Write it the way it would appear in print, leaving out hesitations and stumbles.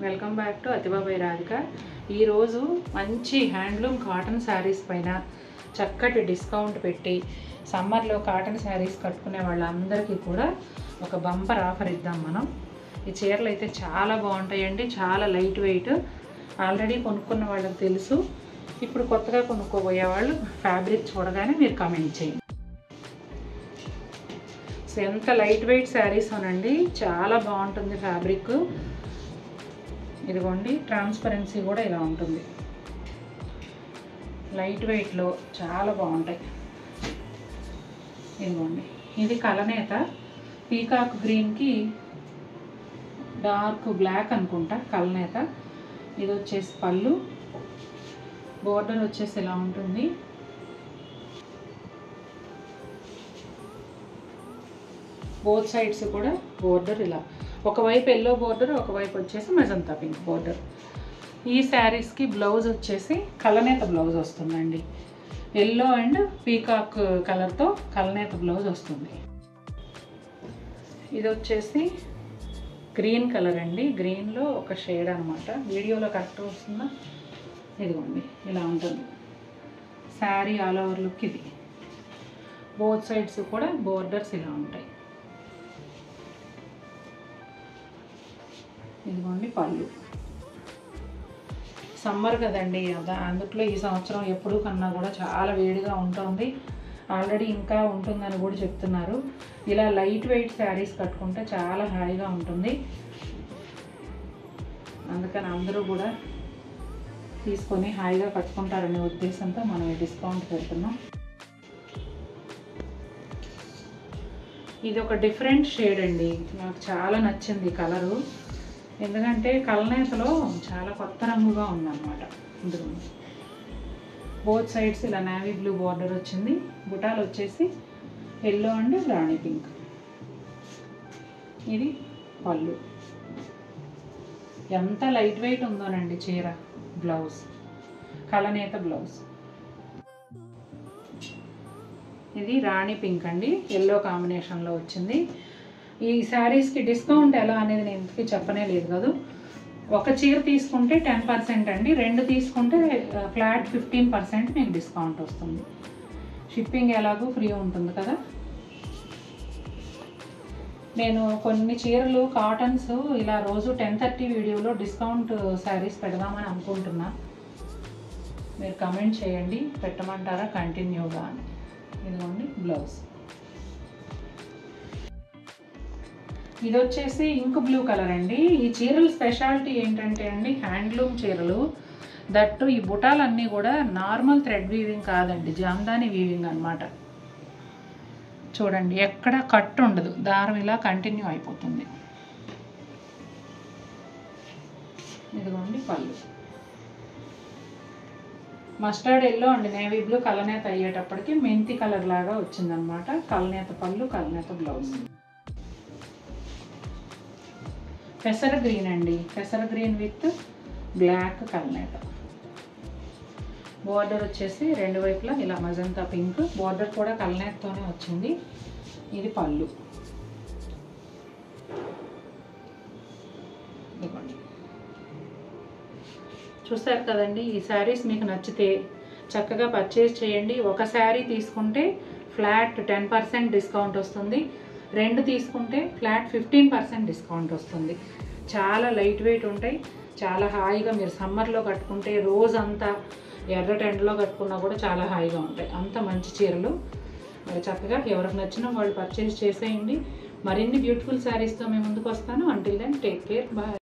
Welcome back to అతిబాబాయ్ రాధిక. ఈరోజు మంచి హ్యాండ్లూమ్ కాటన్ శారీస్ పైన చక్కటి డిస్కౌంట్ పెట్టి సమ్మర్లో కాటన్ శారీస్ కట్టుకునే వాళ్ళందరికీ కూడా ఒక బంపర్ ఆఫర్ ఇద్దాం మనం. ఈ చీరలు అయితే చాలా బాగుంటాయండి, చాలా లైట్ వెయిట్. ఆల్రెడీ కొనుక్కున్న వాళ్ళకి తెలుసు, ఇప్పుడు కొత్తగా కొనుక్కోబోయే వాళ్ళు ఫ్యాబ్రిక్ చూడగానే మీరు కామెంట్ చేయండి. సో ఎంత లైట్ వెయిట్ శారీస్ అనండి, చాలా బాగుంటుంది ఫ్యాబ్రిక్. ఇదిగోండి, ట్రాన్స్పరెన్సీ కూడా ఇలా ఉంటుంది, లైట్ వెయిట్లో చాలా బాగుంటాయి. ఇదిగోండి, ఇది కలనేత, పీకాక్ గ్రీన్కి డార్క్ బ్లాక్ అనుకుంటా కలనేత. ఇది వచ్చేసి పళ్ళు, బోర్డర్ వచ్చేసి ఇలా ఉంటుంది. బోత్ సైడ్స్ కూడా బోర్డర్ ఇలా, ఒకవైపు ఎల్లో బోర్డర్, ఒకవైపు వచ్చేసి మెజంతా పింక్ బోర్డర్. ఈ శారీస్కి బ్లౌజ్ వచ్చేసి కలనేత బ్లౌజ్ వస్తుందండి. ఎల్లో అండ్ పీకాక్ కలర్తో కలనేత బ్లౌజ్ వస్తుంది. ఇది వచ్చేసి గ్రీన్ కలర్ అండి, గ్రీన్లో ఒక షేడ్ అనమాట. వీడియోలో కరెక్ట్ వస్తుందా? ఇదిగోండి, ఇలా ఉంటుంది శారీ ఆల్ ఓవర్ లుక్. ఇది బోత్ సైడ్స్ కూడా బోర్డర్స్ ఇలా ఉంటాయి. ఇదిగోండి పళ్ళు. సమ్మర్ కదండి, అందుట్లో ఈ సంవత్సరం ఎప్పుడు కన్నా కూడా చాలా వేడిగా ఉంటుంది. ఆల్రెడీ ఇంకా ఉంటుందని కూడా చెప్తున్నారు. ఇలా లైట్ వెయిట్ శారీస్ కట్టుకుంటే చాలా హాయిగా ఉంటుంది. అందుకని అందరూ కూడా తీసుకొని హాయిగా కట్టుకుంటారనే ఉద్దేశంతో మనం ఈ డిస్కౌంట్ పెడుతున్నాం. ఇది ఒక డిఫరెంట్ షేడ్ అండి, నాకు చాలా నచ్చింది ఈ కలరు. ఎందుకంటే కలనేతలో చాలా కొత్త రంగుగా ఉందన్నమాట. ఇందులో బోత్ సైడ్స్ ఇలా నేవీ బ్లూ బార్డర్ వచ్చింది. బుటాలు వచ్చేసి ఎల్లో అండ్ రాణి పింక్. ఇది పళ్ళు. ఎంత లైట్ వెయిట్ ఉందోనండి చీర. బ్లౌజ్ కలనేత బ్లౌజ్. ఇది రాణి పింక్ అండి, ఎల్లో కాంబినేషన్లో వచ్చింది. ఈ శారీస్కి డిస్కౌంట్ ఎలా అనేది నేను ఇంతకీ చెప్పనే లేదు కదా. ఒక చీర తీసుకుంటే 10% అండి, రెండు తీసుకుంటే ఫ్లాట్ 15% మీకు డిస్కౌంట్ వస్తుంది. షిప్పింగ్ ఎలాగో ఫ్రీ ఉంటుంది కదా. నేను కొన్ని చీరలు కాటన్స్ ఇలా రోజు 10:30 వీడియోలో డిస్కౌంట్ శారీస్ పెడదామని అనుకుంటున్నా. మీరు కమెంట్ చేయండి, పెట్టమంటారా కంటిన్యూగా అని. ఇదిగోండి బ్లౌజ్. ఇది వచ్చేసి ఇంక్ బ్లూ కలర్ అండి. ఈ చీరల స్పెషాలిటీ ఏంటంటే అండి, హ్యాండ్లూమ్ చీరలు, దట్టు ఈ బుటాలన్నీ కూడా నార్మల్ థ్రెడ్ వీవింగ్ కాదండి, జామ్దాని వీవింగ్ అనమాట. చూడండి, ఎక్కడ కట్ ఉండదు, దారం ఇలా కంటిన్యూ అయిపోతుంది. ఇదిగోండి పళ్ళు. Mustard yellow and navy blue కలనేత అయ్యేటప్పటికి మెంతి కలర్ లాగా వచ్చిందనమాట. కలనేత పళ్ళు, కలనేత బ్లౌజ్. పెసర గ్రీన్ అండి, పెసర గ్రీన్ విత్ బ్లాక్ కలనేత. బోర్డర్ వచ్చేసి రెండు వైపులా ఇలా మజంతా పింక్, బోర్డర్ కూడా కలనేతతోనే వచ్చింది. ఇది పళ్ళు. ఇవ్వండి, చూస్తారు కదండి. ఈ శారీస్ మీకు నచ్చితే చక్కగా పర్చేస్ చేయండి. ఒక శారీ తీసుకుంటే ఫ్లాట్ 10% డిస్కౌంట్ వస్తుంది, రెండు తీసుకుంటే ఫ్లాట్ 15% డిస్కౌంట్ వస్తుంది. చాలా లైట్ వెయిట్ ఉంటాయి, చాలా హాయిగా మీరు సమ్మర్లో కట్టుకుంటే రోజంతా ఎర్రటి ఎండలో కట్టుకున్నా కూడా చాలా హాయిగా ఉంటాయి. అంత మంచి చీరలు. మరి చక్కగా ఎవరికి నచ్చినా వాళ్ళు పర్చేస్ చేసేయండి. మరిన్ని బ్యూటిఫుల్ శారీస్తో మేము ముందుకు వస్తాను. Until then take care, bye.